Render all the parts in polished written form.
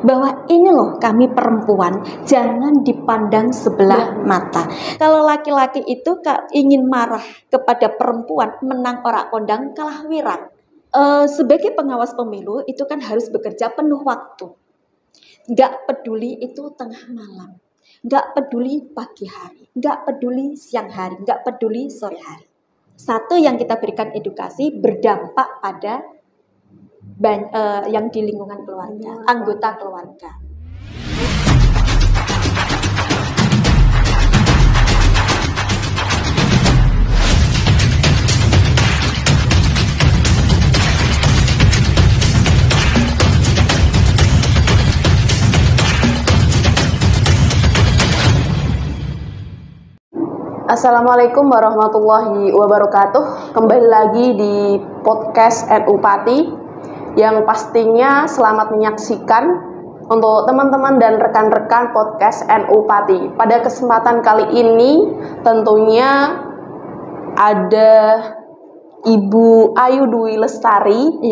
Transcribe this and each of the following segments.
bahwa ini loh kami perempuan, jangan dipandang sebelah mata. Kalau laki-laki itu ingin marah kepada perempuan, menang ora kondang kalah wirang. Sebagai pengawas pemilu itu kan harus bekerja penuh waktu. Gak peduli itu tengah malam, gak peduli pagi hari, gak peduli siang hari, gak peduli sore hari. Satu yang kita berikan edukasi berdampak pada yang di lingkungan keluarga, anggota keluarga. Assalamualaikum warahmatullahi wabarakatuh. Kembali lagi di podcast NU Pati, yang pastinya selamat menyaksikan untuk teman-teman dan rekan-rekan podcast NU Pati. Pada kesempatan kali ini tentunya ada Ibu Ayu Dwi Lestari,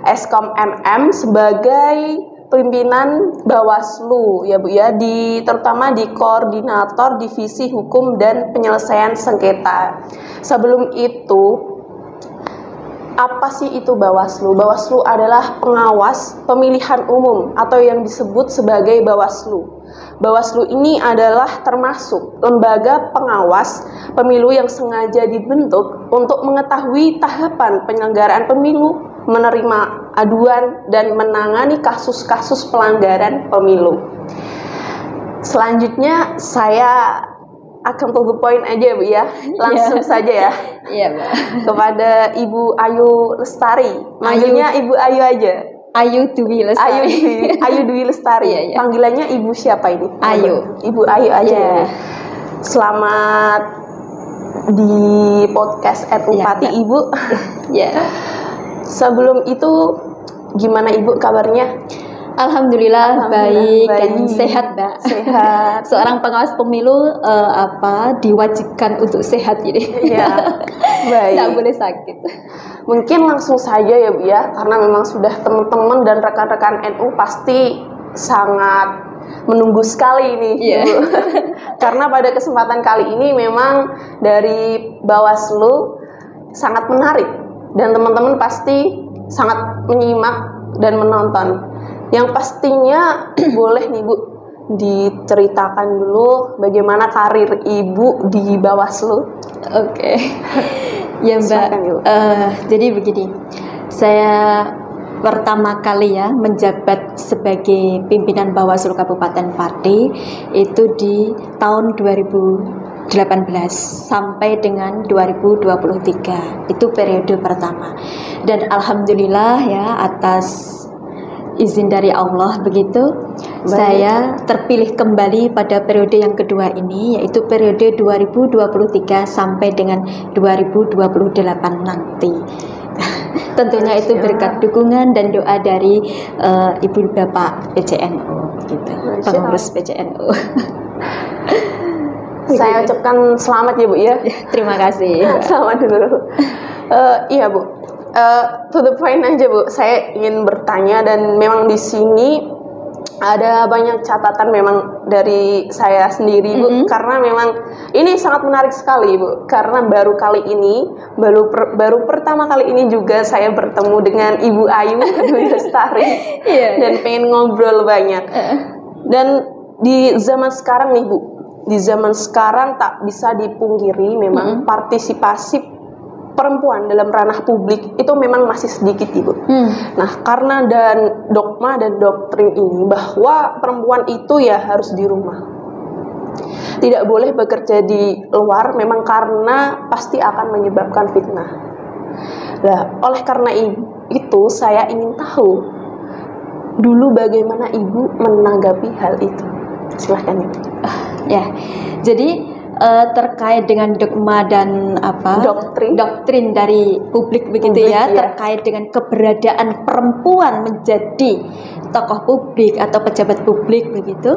Eskom MM, sebagai pimpinan Bawaslu ya Bu ya, terutama di koordinator divisi hukum dan penyelesaian sengketa. Sebelum itu, apa sih itu Bawaslu? Bawaslu adalah pengawas pemilihan umum atau yang disebut sebagai Bawaslu. Bawaslu ini adalah termasuk lembaga pengawas pemilu yang sengaja dibentuk untuk mengetahui tahapan penyelenggaraan pemilu, menerima aduan, dan menangani kasus-kasus pelanggaran pemilu. Selanjutnya saya akan to the point aja Bu ya, langsung saja ya. Iya Bu. Kepada Ibu Ayu Lestari, manggilnya Ibu Ayu aja. Ayu Dwi Lestari. Ayu Dwi Lestari. Iya. Panggilannya Ibu siapa ini? Ayu. Ibu Ayu aja. Ya. Selamat di podcast NU Pati Ibu. Ya. Sebelum itu gimana Ibu kabarnya? Alhamdulillah baik dan sehat Mbak. Sehat. Seorang pengawas pemilu diwajibkan untuk sehat jadi. Ya, baik. Tidak boleh sakit. Mungkin langsung saja ya Bu ya, karena memang sudah teman-teman dan rekan-rekan NU pasti sangat menunggu sekali ini Bu. Karena pada kesempatan kali ini memang dari Bawaslu sangat menarik dan teman-teman pasti sangat menyimak dan menonton. Yang pastinya boleh nih Bu diceritakan dulu bagaimana karir Ibu di Bawaslu. Oke. Ya Mbak, jadi begini, saya pertama kali ya menjabat sebagai pimpinan Bawaslu Kabupaten Pati itu di tahun 2018 sampai dengan 2023, itu periode pertama. Dan alhamdulillah ya, atas izin dari Allah begitu, saya terpilih kembali pada periode yang kedua ini, yaitu periode 2023 sampai dengan 2028 nanti. Tentunya itu berkat dukungan dan doa dari Ibu Bapak PCNU gitu, pengurus PCNU. Saya ucapkan selamat ya Bu ya. Terima kasih. Selamat dulu. Iya Bu. To the point aja Bu, saya ingin bertanya, dan memang di sini ada banyak catatan memang dari saya sendiri Bu, karena memang ini sangat menarik sekali Bu, karena baru kali ini, baru pertama kali ini juga saya bertemu dengan Ibu Ayu Dwi Lestari dan pengen ngobrol banyak. Dan di zaman sekarang nih Bu, di zaman sekarang tak bisa dipungkiri memang partisipasi perempuan dalam ranah publik itu memang masih sedikit Ibu. Nah, karena dan dogma dan doktrin ini bahwa perempuan itu ya harus di rumah, tidak boleh bekerja di luar, memang karena pasti akan menyebabkan fitnah. Nah, oleh karena itu saya ingin tahu dulu bagaimana Ibu menanggapi hal itu. Silahkan Ibu. Ya, jadi terkait dengan dogma dan doktrin dari publik begitu ya, terkait dengan keberadaan perempuan menjadi tokoh publik atau pejabat publik begitu.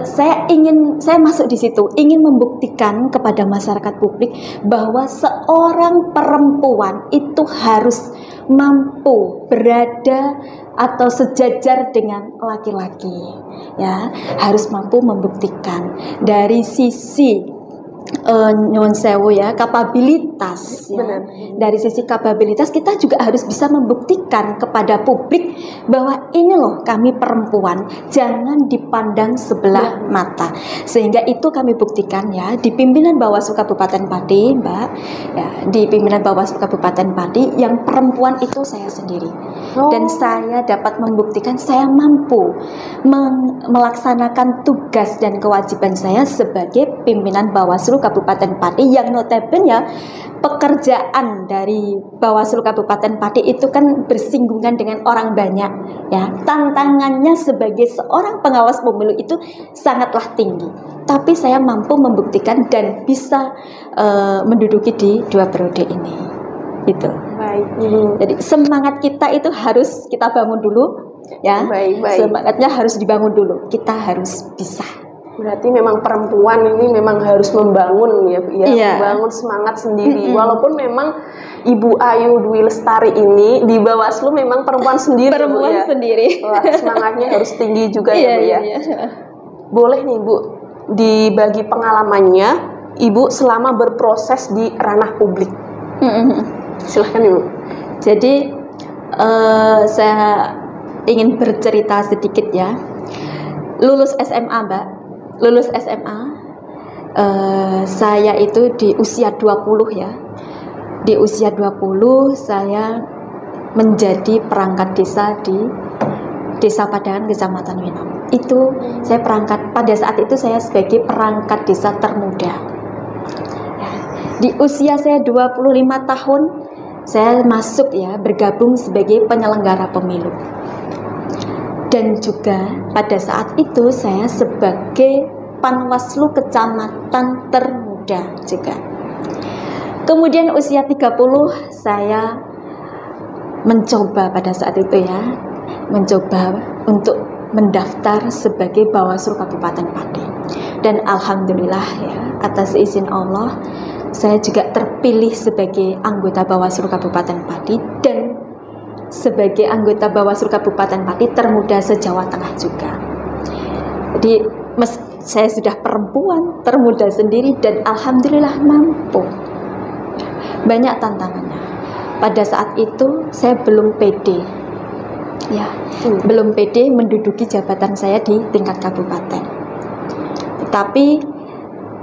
Saya masuk di situ ingin membuktikan kepada masyarakat publik bahwa seorang perempuan itu harus mampu berada atau sejajar dengan laki-laki, ya, harus mampu membuktikan dari sisi nyuwun sewu ya, kapabilitas ya. Benar. Dari sisi kapabilitas kita juga harus bisa membuktikan kepada publik bahwa ini loh kami perempuan, jangan dipandang sebelah mata. Sehingga itu kami buktikan ya di pimpinan Bawaslu Kabupaten Pati, Mbak. Ya, di pimpinan Bawaslu Kabupaten Pati yang perempuan itu saya sendiri. Dan saya dapat membuktikan saya mampu melaksanakan tugas dan kewajiban saya sebagai pimpinan Bawaslu Kabupaten Pati yang notabene pekerjaan dari Bawaslu Kabupaten Pati itu kan bersinggungan dengan orang banyak ya. Tantangannya sebagai seorang pengawas pemilu itu sangatlah tinggi. Tapi saya mampu membuktikan dan bisa menduduki di 2 periode ini. Itu. Baik. Jadi semangat kita itu harus kita bangun dulu ya. Baik. Semangatnya harus dibangun dulu. Kita harus bisa. Berarti memang perempuan ini memang harus membangun ya, Iya. membangun semangat sendiri. Walaupun memang Ibu Ayu Dwi Lestari ini di Bawaslu memang perempuan sendiri, Perempuan Bu, ya. sendiri. Wah, semangatnya harus tinggi juga ya, Bu ya. Iya. Boleh nih, Bu, dibagi pengalamannya Ibu selama berproses di ranah publik. Silahkan, Ibu. Jadi saya ingin bercerita sedikit ya. Lulus SMA, Mbak. Lulus SMA, saya itu di usia 20 ya. Di usia 20 saya menjadi perangkat desa di Desa Padangan, Kecamatan Winong. Itu saya pada saat itu saya sebagai perangkat desa termuda. Ya, di usia saya 25 tahun, saya masuk ya, bergabung sebagai penyelenggara pemilu. Dan juga pada saat itu saya sebagai Panwaslu Kecamatan termuda juga. Kemudian usia 30 saya mencoba pada saat itu ya, mencoba untuk mendaftar sebagai Bawaslu Kabupaten Pati. Dan alhamdulillah ya, atas izin Allah saya juga terpilih sebagai anggota Bawaslu Kabupaten Pati dan sebagai anggota Bawaslu Kabupaten Pati termuda se-Jawa Tengah juga. Jadi saya sudah perempuan, termuda sendiri dan alhamdulillah mampu. Banyak tantangannya. Pada saat itu saya belum pede. Ya, belum pede menduduki jabatan saya di tingkat kabupaten. Tetapi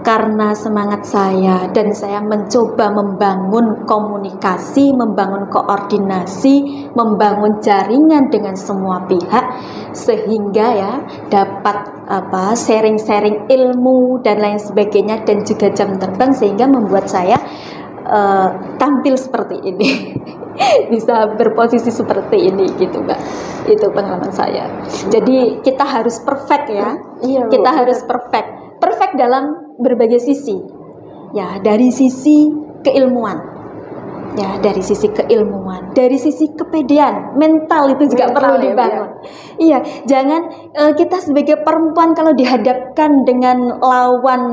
karena semangat saya dan saya mencoba membangun komunikasi, membangun koordinasi, membangun jaringan dengan semua pihak sehingga ya dapat sharing-sharing ilmu dan lain sebagainya dan juga jam terbang sehingga membuat saya tampil seperti ini. Bisa berposisi seperti ini gitu, Mbak. Itu pengalaman saya. Jadi kita harus perfect ya. Iya, kita harus perfect dalam berbagai sisi ya, dari sisi keilmuan ya, dari sisi keilmuan, dari sisi kepedean, mental itu juga perlu dibangun. Iya, jangan kita sebagai perempuan kalau dihadapkan dengan lawan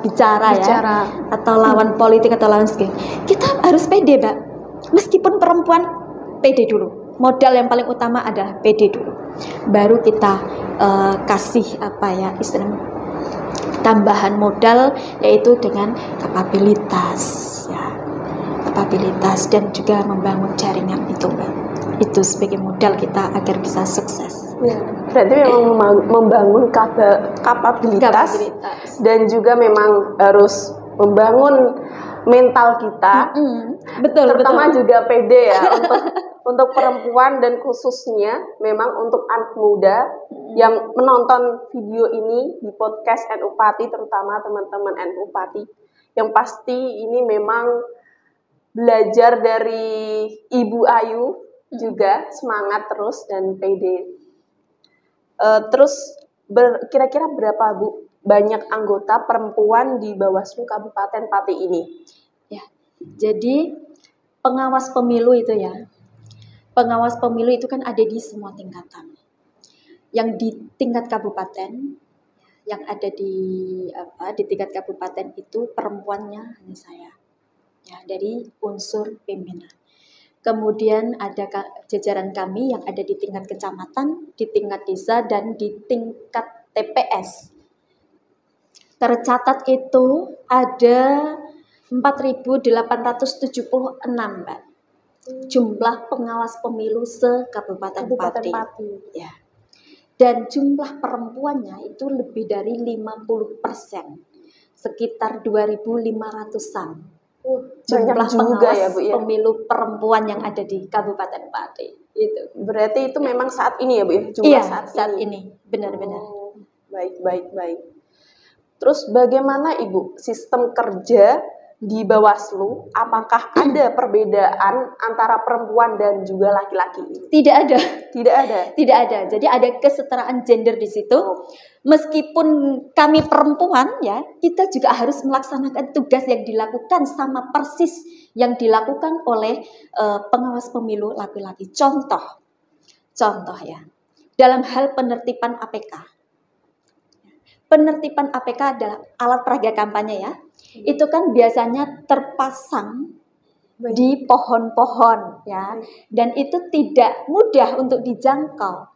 bicara ya, atau lawan politik atau lawan skill, kita harus pede, Mbak. Meskipun perempuan, pede dulu. Modal yang paling utama adalah pede dulu. Baru kita kasih istilahnya tambahan modal, yaitu dengan kapabilitas ya, kapabilitas dan juga membangun jaringan itu, Mbak. Itu sebagai modal kita agar bisa sukses. Ya, berarti memang membangun kapabilitas dan juga memang harus membangun mental kita. Betul, terutama juga pede ya untuk perempuan dan khususnya memang untuk anak muda yang menonton video ini di podcast NU Pati, terutama teman-teman NU Pati yang pasti ini memang belajar dari Ibu Ayu juga semangat terus dan pede. Terus kira-kira berapa, Bu, banyak anggota perempuan di Bawaslu Kabupaten Pati ini? Ya, jadi pengawas pemilu itu ya, pengawas pemilu itu kan ada di semua tingkatan. yang di tingkat kabupaten, yang ada di tingkat kabupaten itu perempuannya hanya saya, ya, dari unsur pimpinan. Kemudian ada jajaran kami yang ada di tingkat kecamatan, di tingkat desa, dan di tingkat TPS. Tercatat itu ada 4.876, Mbak. Jumlah pengawas pemilu se-Kabupaten Pati. Ya. Dan jumlah perempuannya itu lebih dari 50%, sekitar 2.500-an. Jumlah juga pengawas ya, Bu, ya? pemilu perempuan yang ada di Kabupaten Pati. Itu. Berarti itu memang saat ini ya, Bu? Jumlah Iya, saat ini. Benar-benar. Oh, baik. Terus bagaimana Ibu sistem kerja di Bawaslu? Apakah ada perbedaan antara perempuan dan juga laki-laki? Tidak ada. Tidak ada. Jadi ada kesetaraan gender di situ. Meskipun kami perempuan, ya, kita juga harus melaksanakan tugas yang dilakukan sama persis yang dilakukan oleh pengawas pemilu laki-laki. Contoh ya, dalam hal penertiban APK. Penertiban APK adalah alat peraga kampanye, ya. Itu kan biasanya terpasang di pohon-pohon, ya. Dan itu tidak mudah untuk dijangkau.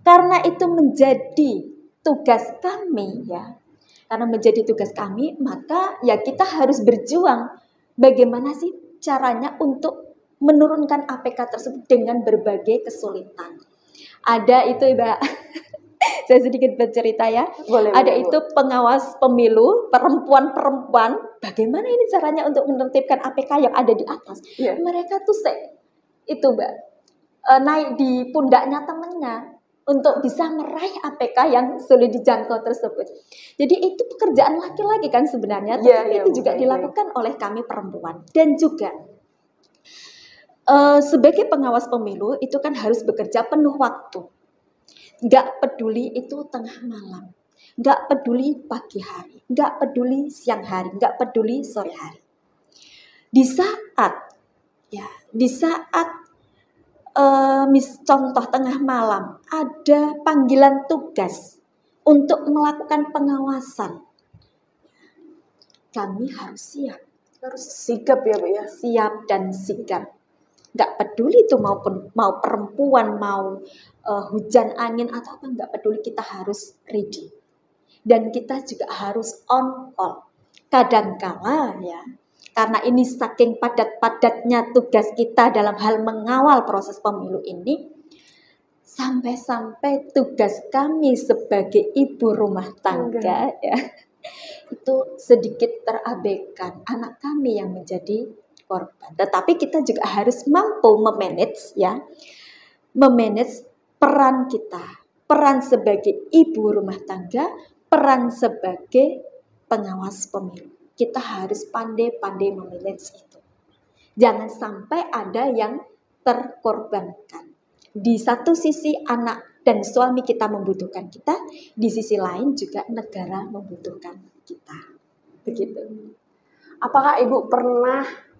Karena itu menjadi tugas kami, ya. Karena menjadi tugas kami, maka ya kita harus berjuang bagaimana sih caranya untuk menurunkan APK tersebut dengan berbagai kesulitan. Ada itu, Mbak. Saya sedikit bercerita, ya. Ada itu pengawas pemilu perempuan, bagaimana ini caranya untuk menertibkan APK yang ada di atas. Mereka tuh itu, Mbak, naik di pundaknya temannya untuk bisa meraih APK yang sulit dijangkau tersebut. Jadi itu pekerjaan laki-laki kan sebenarnya, tapi itu juga dilakukan oleh kami perempuan. Dan juga sebagai pengawas pemilu itu kan harus bekerja penuh waktu. Gak peduli itu tengah malam, gak peduli pagi hari, gak peduli siang hari, gak peduli sore hari. Di saat contoh tengah malam ada panggilan tugas untuk melakukan pengawasan, kami harus siap. Harus sigap ya, Bu, ya? Siap dan sigap. Gak peduli itu mau perempuan, mau hujan angin atau apa, gak peduli, kita harus ready. Dan kita juga harus on call. Kadangkala, ya, karena ini saking padat-padatnya tugas kita dalam hal mengawal proses pemilu ini, sampai-sampai tugas kami sebagai ibu rumah tangga, ya, itu sedikit terabaikan. Anak kami yang menjadi korban. Tetapi kita juga harus mampu memanage peran kita, peran sebagai ibu rumah tangga, peran sebagai pengawas pemilu. Kita harus pandai-pandai memanage itu. Jangan sampai ada yang terkorbankan. Di satu sisi anak dan suami kita membutuhkan kita, di sisi lain juga negara membutuhkan kita. Begitu. Apakah Ibu pernah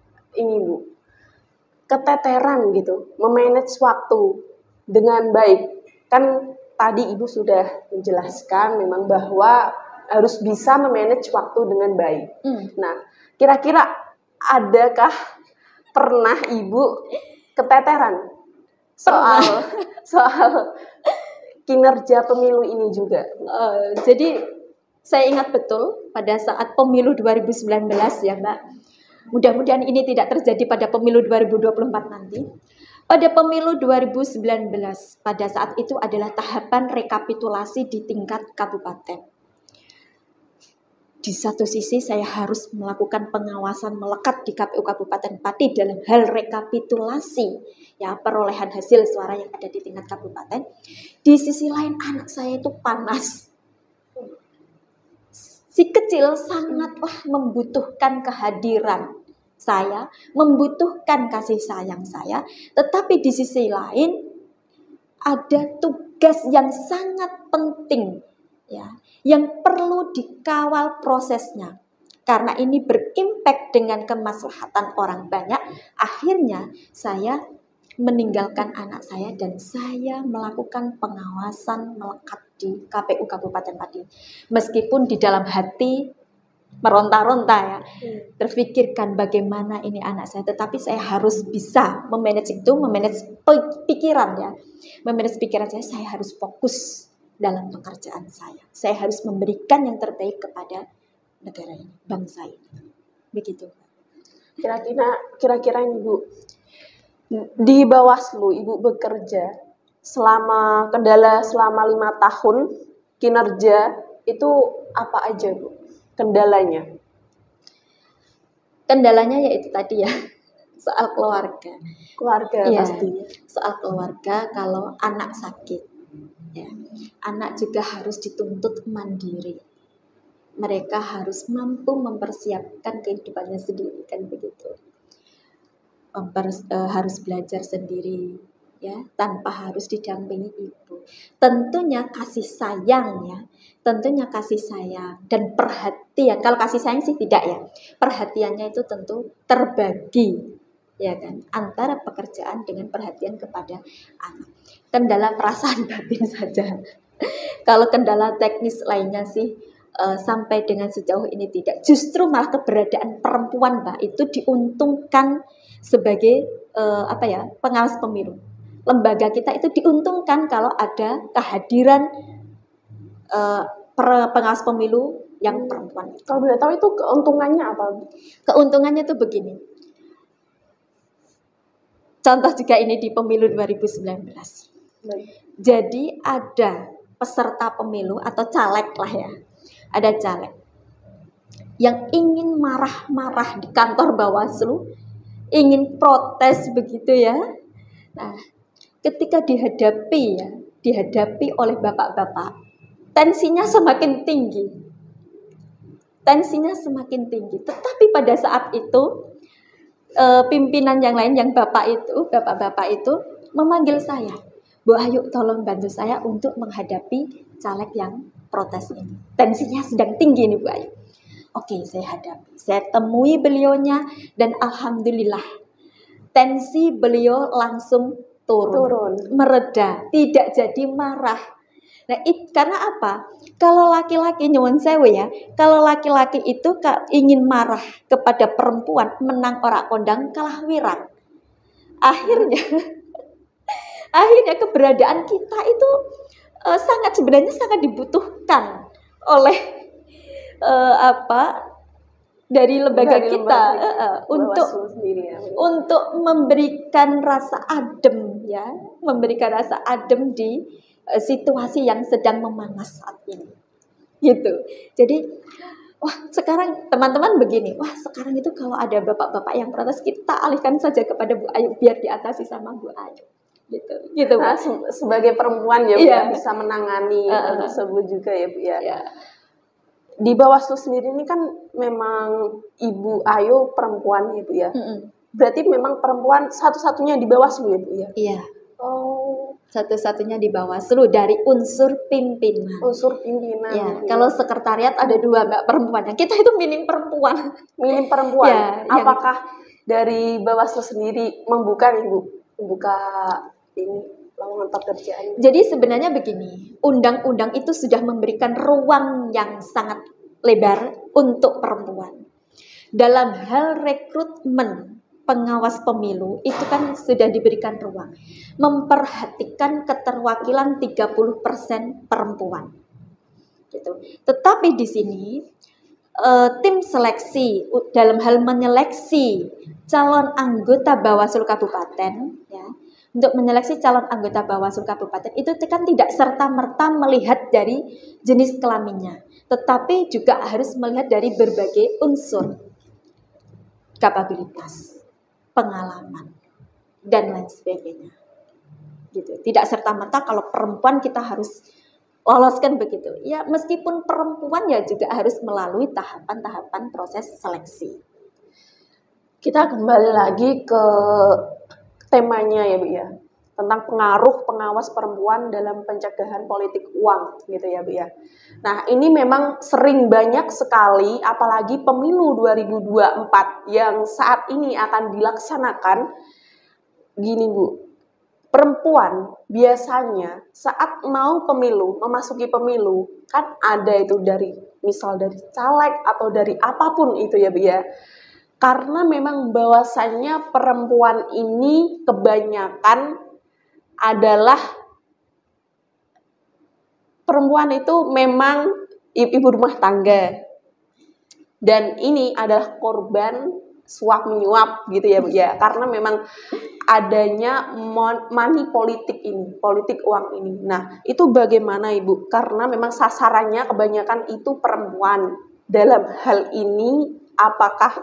keteteran gitu, memanage waktu dengan baik? Kan tadi Ibu sudah menjelaskan memang bahwa harus bisa memanage waktu dengan baik. Nah, kira-kira adakah pernah Ibu keteteran soal kinerja pemilu ini juga? Jadi saya ingat betul pada saat pemilu 2019, ya, Mbak. Mudah-mudahan ini tidak terjadi pada pemilu 2024 nanti. Pada pemilu 2019, pada saat itu adalah tahapan rekapitulasi di tingkat kabupaten. Di satu sisi saya harus melakukan pengawasan melekat di KPU Kabupaten Pati dalam hal rekapitulasi, ya, perolehan hasil suara yang ada di tingkat kabupaten. Di sisi lain anak saya itu panas. Si kecil sangatlah membutuhkan kehadiran saya, membutuhkan kasih sayang saya, tetapi di sisi lain ada tugas yang sangat penting, ya, yang perlu dikawal prosesnya. Karena ini berimpact dengan kemaslahatan orang banyak, akhirnya saya meninggalkan anak saya dan saya melakukan pengawasan melekat di KPU Kabupaten Pati. Meskipun di dalam hati meronta-ronta ya, terfikirkan bagaimana ini anak saya, tetapi saya harus bisa memanage itu, memanage pikiran ya, memanage pikiran saya harus fokus dalam pekerjaan saya. Saya harus memberikan yang terbaik kepada negara ini, bangsa ini. Begitu. Kira-kira Ibu, di Bawaslu Ibu bekerja kendala selama 5 tahun kinerja itu apa aja Bu kendalanya? Kendalanya yaitu tadi ya, soal keluarga ya, pasti soal keluarga. Kalau anak sakit ya, anak juga harus dituntut mandiri, mereka harus mampu mempersiapkan kehidupannya sendiri, kan begitu. Harus belajar sendiri ya, tanpa harus didampingi ibu. Tentunya kasih sayang ya, tentunya kasih sayang dan perhatian. Kalau kasih sayang sih tidak ya, perhatiannya itu tentu terbagi ya kan, antara pekerjaan dengan perhatian kepada anak. Kendala perasaan batin saja. Kalau kendala teknis lainnya sih sampai dengan sejauh ini tidak. Justru malah keberadaan perempuan Mbak itu diuntungkan sebagai pengawas pemilu. Lembaga kita itu diuntungkan kalau ada kehadiran pengawas pemilu yang perempuan. Kalau boleh tahu itu keuntungannya apa? Keuntungannya itu begini. Contoh juga ini di pemilu 2019. Baik. Jadi ada peserta pemilu atau caleg lah ya. Ada caleg yang ingin marah-marah di kantor Bawaslu, ingin protes begitu ya. Nah, ketika dihadapi oleh bapak-bapak, tensinya semakin tinggi. Tetapi pada saat itu pimpinan yang lain, yang bapak-bapak itu memanggil saya, Bu Ayu tolong bantu saya untuk menghadapi caleg yang protes ini. Tensinya sedang tinggi nih Bu Ayu. Oke, saya hadapi. Saya temui beliaunya dan alhamdulillah tensi beliau langsung turun. Mereda, tidak jadi marah. Nah, karena apa? Kalau laki-laki nyuwun sewu ya, kalau laki-laki itu ingin marah kepada perempuan, menang ora kondang kalah wirang. Akhirnya keberadaan kita itu sebenarnya sangat dibutuhkan oleh dari lembaga kita untuk memberikan rasa adem ya, di situasi yang sedang memanas saat ini, gitu. Jadi, sekarang teman-teman begini, sekarang itu kalau ada bapak-bapak yang protes, kita alihkan saja kepada Bu Ayu biar diatasi sama Bu Ayu, gitu. Nah, sebagai perempuan ya Bu, ya, bisa menangani tersebut juga ya Bu ya. Di Bawaslu sendiri ini kan memang Ibu Ayu perempuan ya Bu ya. Berarti memang perempuan satu-satunya di Bawaslu ya Bu ya. Iya. Satu-satunya di Bawaslu dari unsur pimpinan. Ya, kalau sekretariat ada 2 Mbak perempuan. Kita itu minim perempuan. Ya, apakah dari Bawaslu sendiri membuka ini lowongan pekerjaan? Jadi sebenarnya begini, undang-undang itu sudah memberikan ruang yang sangat lebar untuk perempuan. Dalam hal rekrutmen pengawas pemilu itu kan sudah diberikan ruang, memperhatikan keterwakilan 30% perempuan, gitu. Tetapi di sini tim seleksi dalam hal menyeleksi calon anggota Bawaslu Kabupaten ya, untuk menyeleksi calon anggota Bawaslu Kabupaten itu kan tidak serta-merta melihat dari jenis kelaminnya, tetapi juga harus melihat dari berbagai unsur kapabilitas, pengalaman, dan lain sebagainya. Gitu. Tidak serta-merta kalau perempuan kita harus loloskan begitu. Ya, meskipun perempuan ya juga harus melalui tahapan-tahapan proses seleksi. Kita kembali lagi ke temanya ya Bu ya, tentang pengaruh pengawas perempuan dalam pencegahan politik uang gitu ya Bu ya. Nah, ini memang sering banyak sekali, apalagi pemilu 2024 yang saat ini akan dilaksanakan, gini Bu, perempuan biasanya saat mau pemilu, memasuki pemilu, kan ada itu dari misal dari caleg atau dari apapun itu ya Bu ya. Karena memang bahwasannya perempuan ini kebanyakan adalah perempuan itu memang ibu rumah tangga. Dan ini adalah korban suap menyuap gitu ya Bu ya. Karena memang adanya money politik ini, politik uang ini. Nah, itu bagaimana Ibu? Karena memang sasarannya kebanyakan itu perempuan. Dalam hal ini, apakah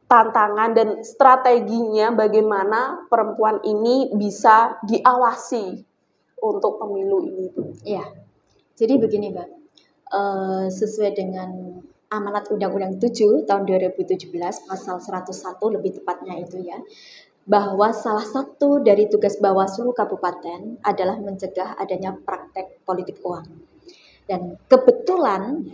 tantangan dan strateginya bagaimana perempuan ini bisa diawasi untuk pemilu ini, Bu? Ya, jadi begini Mbak, sesuai dengan amanat Undang-Undang 7 tahun 2017 pasal 101 lebih tepatnya itu ya, bahwa salah satu dari tugas Bawaslu Kabupaten adalah mencegah adanya praktek politik uang. Dan kebetulan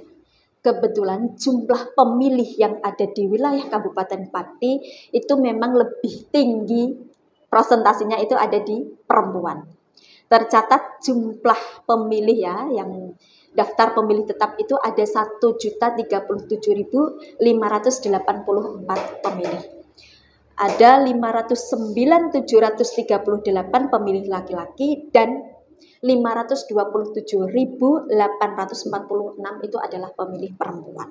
jumlah pemilih yang ada di wilayah Kabupaten Pati itu memang lebih tinggi, presentasinya itu ada di perempuan. Tercatat jumlah pemilih ya yang daftar pemilih tetap itu ada 1.037.584 pemilih. Ada 509.738 pemilih laki-laki dan 527.846 itu adalah pemilih perempuan.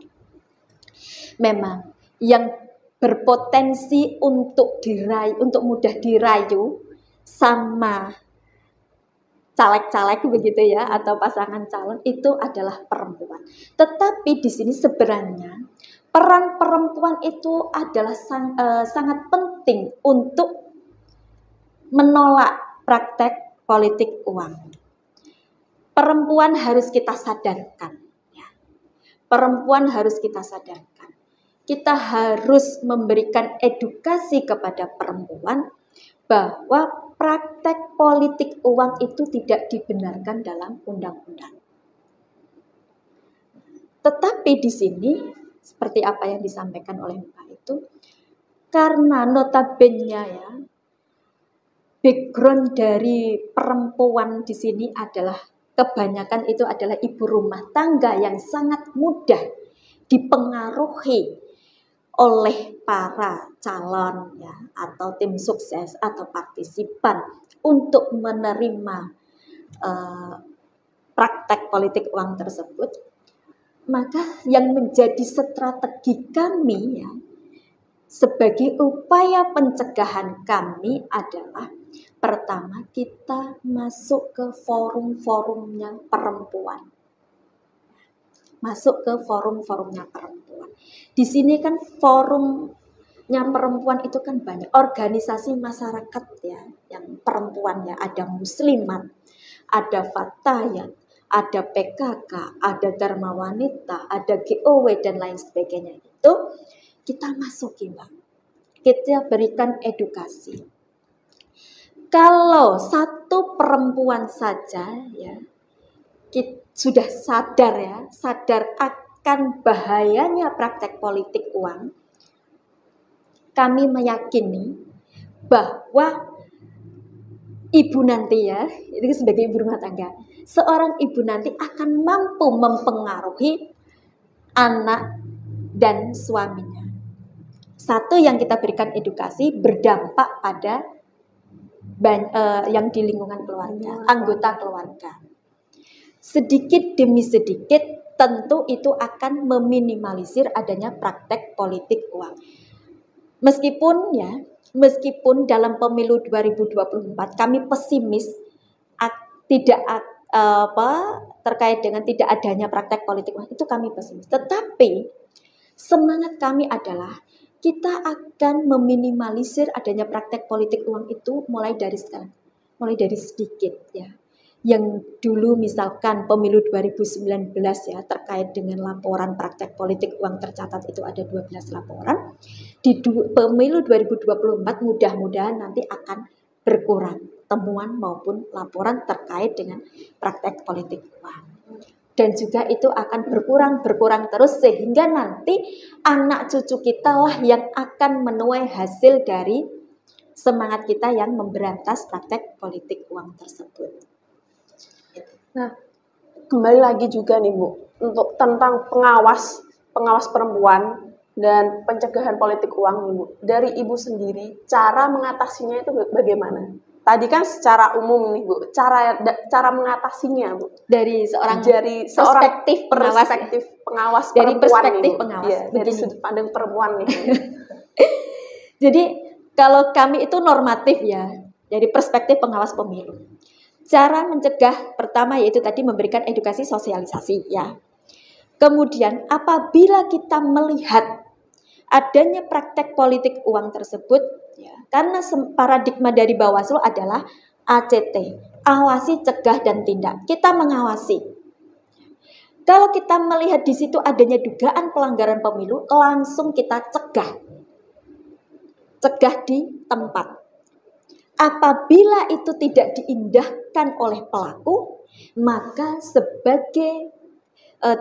Memang yang berpotensi untuk mudah dirayu sama caleg-caleg begitu ya atau pasangan calon itu adalah perempuan. Tetapi di sini sebenarnya peran perempuan itu adalah sangat penting untuk menolak praktek politik uang. Perempuan harus kita sadarkan. Ya. Perempuan harus kita sadarkan. Kita harus memberikan edukasi kepada perempuan bahwa praktek politik uang itu tidak dibenarkan dalam undang-undang. Tetapi di sini seperti apa yang disampaikan oleh Mbak itu, karena notabene ya, background dari perempuan di sini adalah kebanyakan itu adalah ibu rumah tangga yang sangat mudah dipengaruhi oleh para calon ya atau tim sukses atau partisipan untuk menerima praktek politik uang tersebut, maka yang menjadi strategi kami ya sebagai upaya pencegahan kami adalah pertama kita masuk ke forum-forumnya perempuan. Masuk ke forum-forumnya perempuan. Di sini kan forumnya perempuan itu kan banyak organisasi masyarakat ya, yang perempuan ya, ada Muslimat, ada Fatayat, ada PKK, ada Dharma Wanita, ada GOW dan lain sebagainya. Itu kita masuki Mbak. Kita berikan edukasi. Kalau satu perempuan saja ya kita sudah sadar akan bahayanya praktek politik uang, kami meyakini bahwa ibu nanti ya, itu sebagai ibu rumah tangga, seorang ibu nanti akan mampu mempengaruhi anak dan suaminya. Satu yang kita berikan edukasi berdampak pada yang di lingkungan keluarga, anggota keluarga. Sedikit demi sedikit tentu itu akan meminimalisir adanya praktek politik uang. Meskipun dalam pemilu 2024 kami pesimis terkait dengan tidak adanya praktek politik uang, itu kami pesimis. Tetapi semangat kami adalah kita akan meminimalisir adanya praktek politik uang itu mulai dari sekarang, mulai dari sedikit ya. Yang dulu misalkan pemilu 2019 ya terkait dengan laporan praktek politik uang tercatat itu ada 12 laporan. Di pemilu 2024 mudah-mudahan nanti akan berkurang temuan maupun laporan terkait dengan praktek politik uang. Dan juga itu akan berkurang terus sehingga nanti anak cucu kita lah yang akan menuai hasil dari semangat kita yang memberantas praktek politik uang tersebut. Nah, kembali lagi juga nih Bu, untuk tentang pengawas perempuan dan pencegahan politik uang nih Bu. Dari Ibu sendiri, cara mengatasinya itu bagaimana? Tadi kan secara umum nih Bu, cara mengatasinya Bu. Dari seorang perspektif pengawas dari perempuan perspektif nih Bu. pengawas. Ya, dari sudut pandang perempuan nih. Jadi kalau kami itu normatif ya, dari perspektif pengawas pemilu. Cara mencegah pertama yaitu tadi memberikan edukasi sosialisasi ya. Kemudian apabila kita melihat adanya praktek politik uang tersebut ya, karena paradigma dari Bawaslu adalah ACT, awasi, cegah dan tindak. Kita mengawasi. Kalau kita melihat di situ adanya dugaan pelanggaran pemilu, langsung kita cegah di tempat. Apabila itu tidak diindahkan oleh pelaku, maka sebagai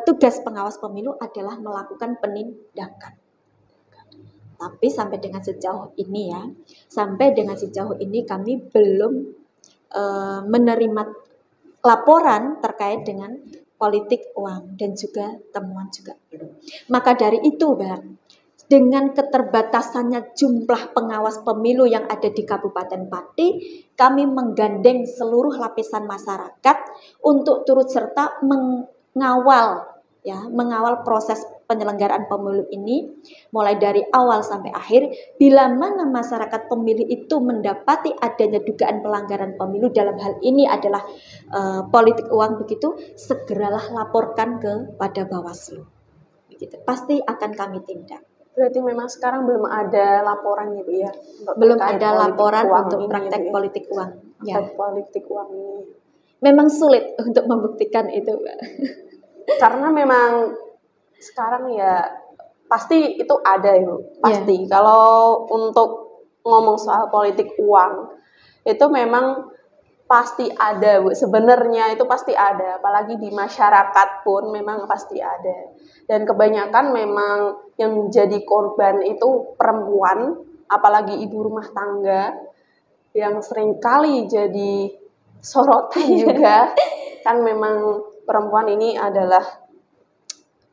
tugas pengawas pemilu adalah melakukan penindakan. Tapi sampai dengan sejauh ini kami belum menerima laporan terkait dengan politik uang dan juga temuan juga belum. Maka dari itu, Bang, dengan keterbatasannya jumlah pengawas pemilu yang ada di Kabupaten Pati, kami menggandeng seluruh lapisan masyarakat untuk turut serta mengawal proses penyelenggaraan pemilu ini mulai dari awal sampai akhir. Bila mana masyarakat pemilih itu mendapati adanya dugaan pelanggaran pemilu dalam hal ini adalah politik uang begitu, segeralah laporkan kepada Bawaslu. Begitu. Pasti akan kami tindak. Berarti memang sekarang belum ada laporan Bu ya? Belum ada laporan untuk praktek politik uang. Praktek politik uang ini. Memang sulit untuk membuktikan itu, Mbak. Karena memang sekarang ya pasti itu ada Ibu. Pasti. Yeah. Kalau untuk ngomong soal politik uang itu memang pasti ada Bu. Sebenarnya itu pasti ada. Apalagi di masyarakat pun memang pasti ada. Dan kebanyakan memang yang menjadi korban itu perempuan, apalagi ibu rumah tangga yang seringkali jadi sorotan juga. Kan memang perempuan ini adalah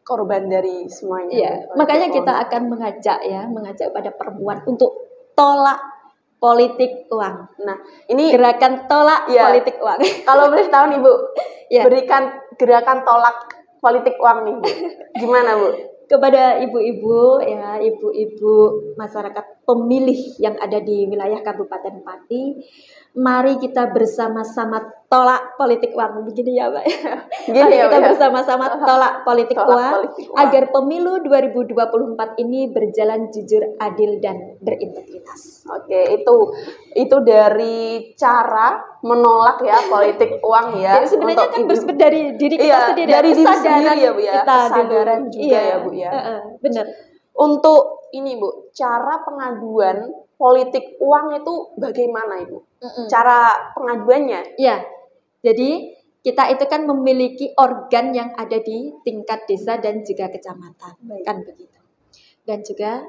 korban dari semuanya. Iya, makanya kita akan mengajak pada perempuan untuk tolak politik uang. Nah, ini gerakan tolak politik uang. Kalau boleh tahu nih Bu, berikan gerakan tolak politik uang nih Bu. Gimana Bu? Kepada ibu-ibu masyarakat pemilih yang ada di wilayah Kabupaten Pati, mari kita bersama-sama tolak politik uang. Begini ya, Mbak. Mari kita bersama-sama tolak politik uang agar pemilu 2024 ini berjalan jujur, adil dan berintegritas. Oke, itu dari cara menolak ya politik uang ya. Sebenarnya kan bersumber dari diri kita sendiri, dari diri sendiri ya Bu ya. Kesadaran juga ya Bu ya. Benar. Untuk ini Bu, cara pengaduan politik uang itu bagaimana Ibu? Cara pengaduannya? Ya, jadi kita itu kan memiliki organ yang ada di tingkat desa dan juga kecamatan, kan begitu. Dan juga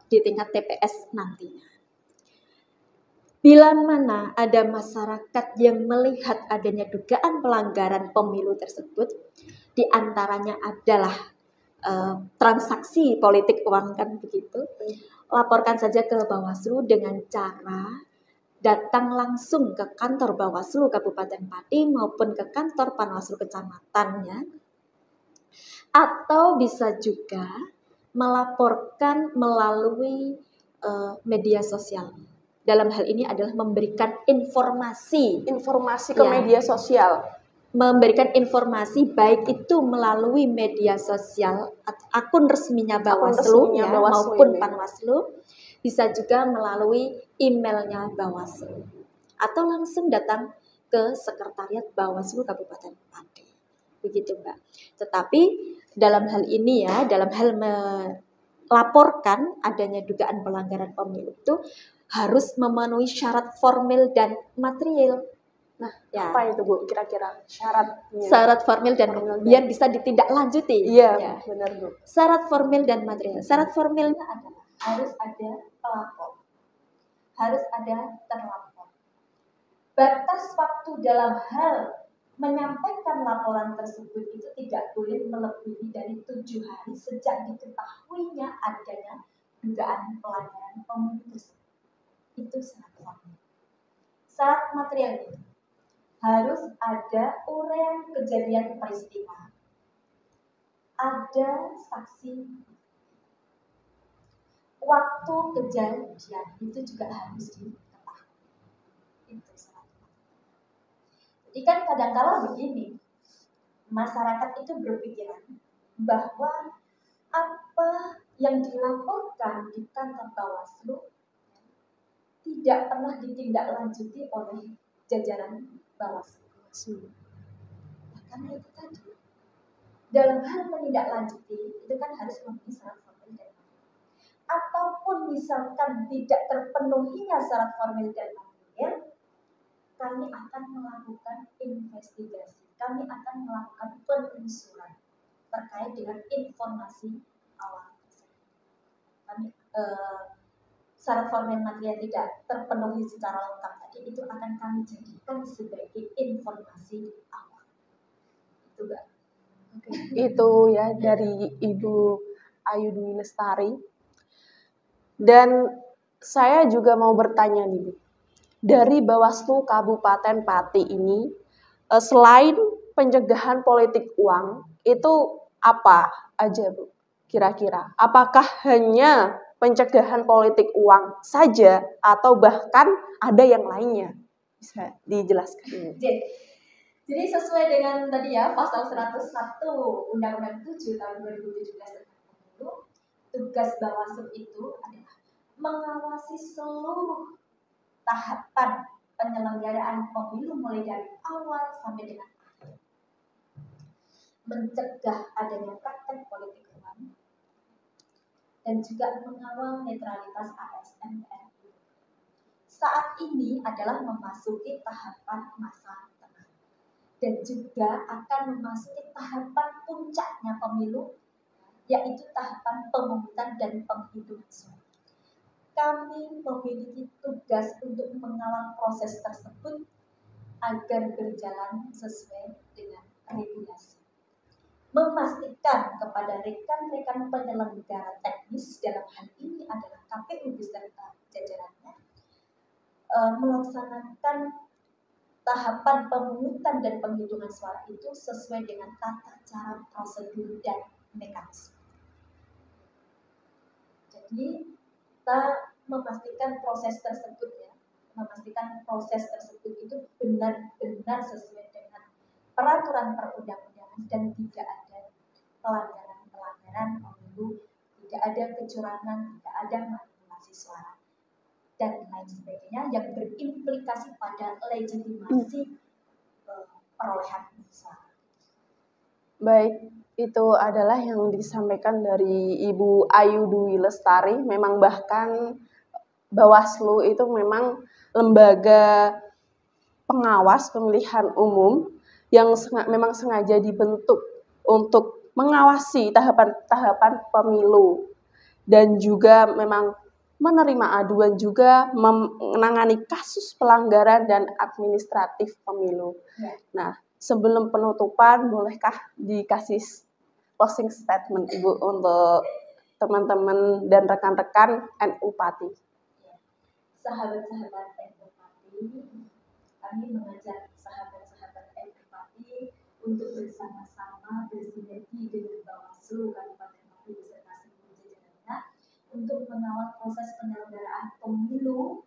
di tingkat TPS nantinya. Bila mana ada masyarakat yang melihat adanya dugaan pelanggaran pemilu tersebut, di antaranya adalah transaksi politik uang kan begitu, laporkan saja ke Bawaslu dengan cara datang langsung ke kantor Bawaslu Kabupaten Pati maupun ke kantor Panwaslu kecamatannya, atau bisa juga melaporkan melalui media sosial. Dalam hal ini adalah memberikan informasi ke media sosial. Memberikan informasi baik itu melalui media sosial, akun resminya Bawaslu maupun Panwaslu, bisa juga melalui emailnya Bawaslu, atau langsung datang ke Sekretariat Bawaslu Kabupaten Pati. Begitu Mbak. Tetapi dalam hal ini dalam hal melaporkan adanya dugaan pelanggaran pemilu itu harus memenuhi syarat formil dan material. Nah, apa itu Bu kira-kira syaratnya? Syarat formil dan biar bisa ditindaklanjuti. Iya, benar Bu. Syarat formil dan material. Syarat formilnya adalah harus ada pelapor. harus ada terlapor. Batas waktu dalam hal menyampaikan laporan tersebut itu tidak boleh melebihi dari 7 hari sejak diketahuinya adanya dugaan pelanggaran pemilu tersebut. Itu syarat formil. Syarat material itu harus ada uraian kejadian peristiwa, ada saksi, waktu kejadian itu juga harus diketahui. Itu syarat. Jadi kan kadang-kala begini, masyarakat itu berpikiran bahwa apa yang dilaporkan di kantor Bawaslu tidak pernah ditindaklanjuti oleh jajaran Bawaslu. Karena itu tadi, dalam hal menindaklanjuti itu kan harus memenuhi syarat formil dan material. Ataupun misalkan tidak terpenuhinya syarat formil dan material, kami akan melakukan investigasi, kami akan melakukan penelusuran terkait dengan informasi awal tersebut. Kami syarat formil material tidak terpenuhi secara lengkap tadi, itu akan kami jadikan sebagai informasi awal. Itu Mbak. Itu ya dari Ibu Ayu Dwi Lestari. Dan saya juga mau bertanya nih Bu, dari Bawaslu Kabupaten Pati ini, selain pencegahan politik uang, itu apa aja Bu? Kira-kira, apakah hanya pencegahan politik uang saja atau bahkan ada yang lainnya? Bisa dijelaskan? Jadi sesuai dengan tadi ya pasal 101 Undang-Undang 7 tahun 2017 tentang pemilu, tugas Bawaslu itu adalah mengawasi seluruh tahapan penyelenggaraan pemilu mulai dari awal sampai dengan akhir, mencegah adanya praktek politik uang, dan juga mengawal netralitas ASN TNI. Saat ini adalah memasuki tahapan masa tenang dan juga akan memasuki tahapan puncaknya pemilu, yaitu tahapan pemungutan dan penghitungan suara. Kami memiliki tugas untuk mengawal proses tersebut agar berjalan sesuai dengan regulasi. Memastikan kepada rekan-rekan penyelenggara teknis dalam hal ini adalah KPU beserta jajarannya melaksanakan tahapan pemungutan dan penghitungan suara itu sesuai dengan tata cara, prosedur, dan mekanisme. Jadi kita memastikan proses tersebut itu benar-benar sesuai dengan peraturan perundang-undangan dan tidak ada pelanggaran pemilu, tidak ada kecurangan, tidak ada manipulasi suara dan lain sebagainya yang berimplikasi pada legitimasi perolehan suara. Baik, itu adalah yang disampaikan dari Ibu Ayu Dwi Lestari. Memang bahkan Bawaslu itu memang lembaga pengawas pemilihan umum yang memang sengaja dibentuk untuk mengawasi tahapan-tahapan pemilu dan juga memang menerima aduan juga menangani kasus pelanggaran dan administratif pemilu. Ya. Nah, sebelum penutupan, bolehkah dikasih closing statement Ibu untuk teman-teman dan rekan-rekan NU Pati? Sahabat-sahabat NU Pati, kami mengajak sahabat-sahabat NU Pati untuk bersama-sama bersinergi dengan Bawaslu Kabupaten Pati beserta seluruh jajarannya untuk mengawal proses penyelenggaraan pemilu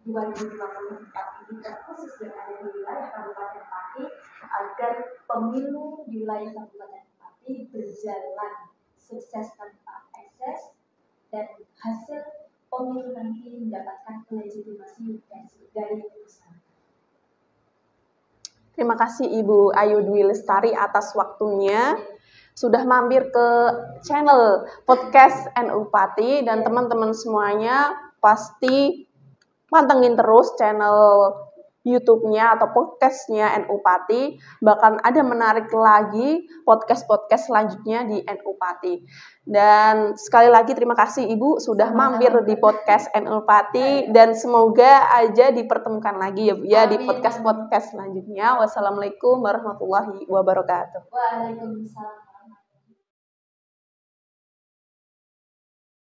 2024 ini, terkhusus yang ada di wilayah Kabupaten Pati, agar pemilu di wilayah Kabupaten Pati berjalan sukses tanpa ekses dan hasil pemilu nanti mendapatkan legitimasi dari masyarakat. Terima kasih Ibu Ayu Dwi Lestari atas waktunya sudah mampir ke channel podcast NU Pati, dan teman-teman semuanya pasti pantengin terus channel YouTube-nya atau podcast-nya NU Pati. Bahkan ada menarik lagi podcast-podcast selanjutnya di NU Pati. Dan sekali lagi terima kasih Ibu sudah mampir di podcast NU Pati, dan semoga aja dipertemukan lagi ya Bu ya di podcast-podcast selanjutnya. Wassalamualaikum warahmatullahi wabarakatuh. Waalaikumsalam.